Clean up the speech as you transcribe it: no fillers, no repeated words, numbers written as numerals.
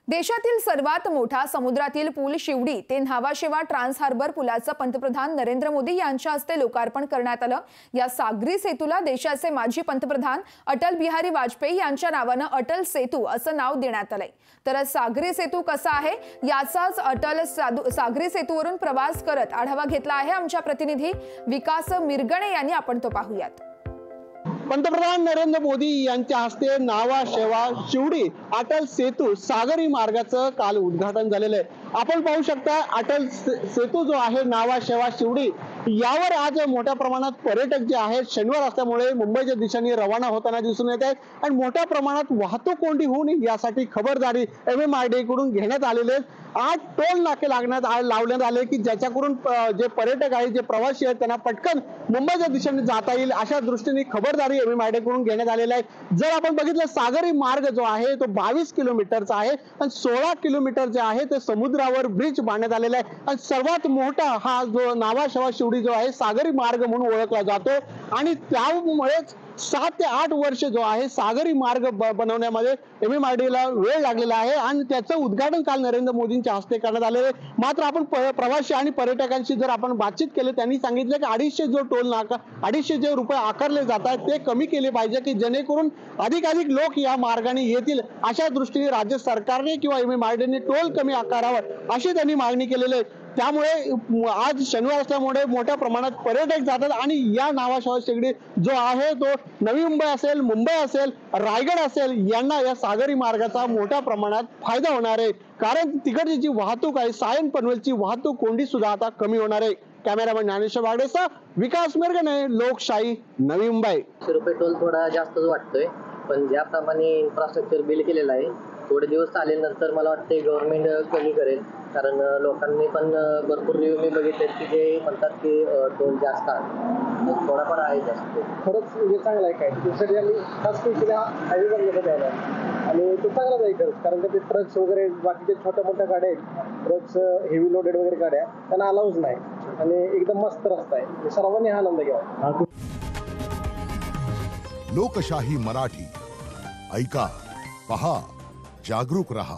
देशातील सर्वात मोठा समुद्रातील पूल शिवडी ते न्हावाशेवा ट्रान्स हार्बर पुलाचं पंतप्रधान नरेंद्र मोदी यांच्या हस्ते लोकार्पण करण्यात आलं। या सागरी सेतूला देशाचे माजी पंतप्रधान अटल बिहारी वाजपेयी यांच्या नावानं अटल सेतू असं नाव देण्यात आलंय। तर सागरी सेतू कसा आहे याचाच अटल सागरी सेतूवरून प्रवास करत आढावा घेतला आहे आमच्या प्रतिनिधी विकास मिरगणे यांनी। आपण तो पाहूयात। पंतप्रधान नरेंद्र मोदी यांच्या हस्ते न्हावाशेवा शिवडी अटल सेतू सागरी मार्गाचं काल उद्घाटन झालेलं आहे। आपण पाहू शकता अटल सेतू जो आहे न्हावाशेवा शिवडी यावर आज मोठ्या प्रमाणात पर्यटक जे आहेत शनिवार असल्यामुळे मुंबईच्या दिशेने रवाना होताना दिसून येत आहेत आणि मोठ्या प्रमाणात वाहतूक कोंडी होऊ नये यासाठी खबरदारी MMRDA कडून घेण्यात आलेली आहे। 8 टोल नाके लावण्यात आले की ज्याच्याकडून जे पर्यटक आहेत जे प्रवासी आहेत त्यांना पटकन मुंबईच्या दिशेने जाता येईल अशा दृष्टीने खबरदारी MMRDA कडून घेण्यात आलेली आहे। जर आपण बघितलं सागरी मार्ग जो आहे तो 22 किलोमीटरचा आहे आणि 16 किलोमीटर जे आहे ते समुद्रावर ब्रिज बांधण्यात आलेला आहे आणि सर्वात मोठा हा जो न्हावाशेवा शिवडी जो आहे सागरी मार्ग म्हणून ओळखला जातो आणि त्यामुळेच 7 ते 8 वर्ष जो आहे सागरी मार्ग बनवण्यामध्ये MMRDA ला वेळ लागलेला आहे आणि त्याचं उद्घाटन काल नरेंद्र मोदींच्या हस्ते करण्यात आलेले। मात्र आपण प्रवासी आणि पर्यटकांशी जर आपण बातचीत केली त्यांनी सांगितलं की 250 जो टोल नाका 250 जे रुपये आकारले जातात ते कमी केले पाहिजे की जेणेकरून अधिकाधिक लोक या मार्गाने येतील अशा दृष्टीने राज्य सरकारने किंवा MMRDA ने टोल कमी आकारावर अशी त्यांनी मागणी केलेली आहे। त्यामुळे आज शनिवार असल्यामुळे मोठ्या प्रमाणात पर्यटक जातात आणि या न्हावाशेवा शिवडी जो आहे तो नवी मुंबई असेल मुंबई असेल रायगड असेल यांना या सागरी मार्गाचा मोठ्या प्रमाणात फायदा होणार आहे कारण तिकडची जी वाहतूक आहे सायन पनवेलची वाहतूक कोंडी सुद्धा आता कमी होणार आहे। कॅमेरामॅन ज्ञानेश्वर वागडेसह विकास मिरगणे, लोकशाही, नवी मुंबई। ₹100 टोल थोडा जास्तच वाटतोय पण ज्याप्रमाणे इन्फ्रास्ट्रक्चर बिल केलेलं आहे थोडे दिवस चालल्यानंतर मला वाटते गव्हर्नमेंट कमी करेल कारण लोकांनी पण भरपूर रिव्ह्यू मी बघितले की जे म्हणतात की टोल जास्त आहे थोडाफार आहे जास्त। खरंच म्हणजे चांगलं आहे काय दुसरी आणि खास स्पेशली हायवे बनलेलं द्यायला आणि तो चांगलाच आहे खरंच कारण ते ट्रक्स वगैरे बाकीचे छोट्या मोठ्या गाड्या आहेत ट्रक्स हेवी लोडेड वगैरे गाड्या त्यांना अलाउज नाही आणि एकदम मस्त रस्ता आहे सर्वांनी हा आनंद घ्यावा। लोकशाही मराठी ऐका पहा जागरूक रहा।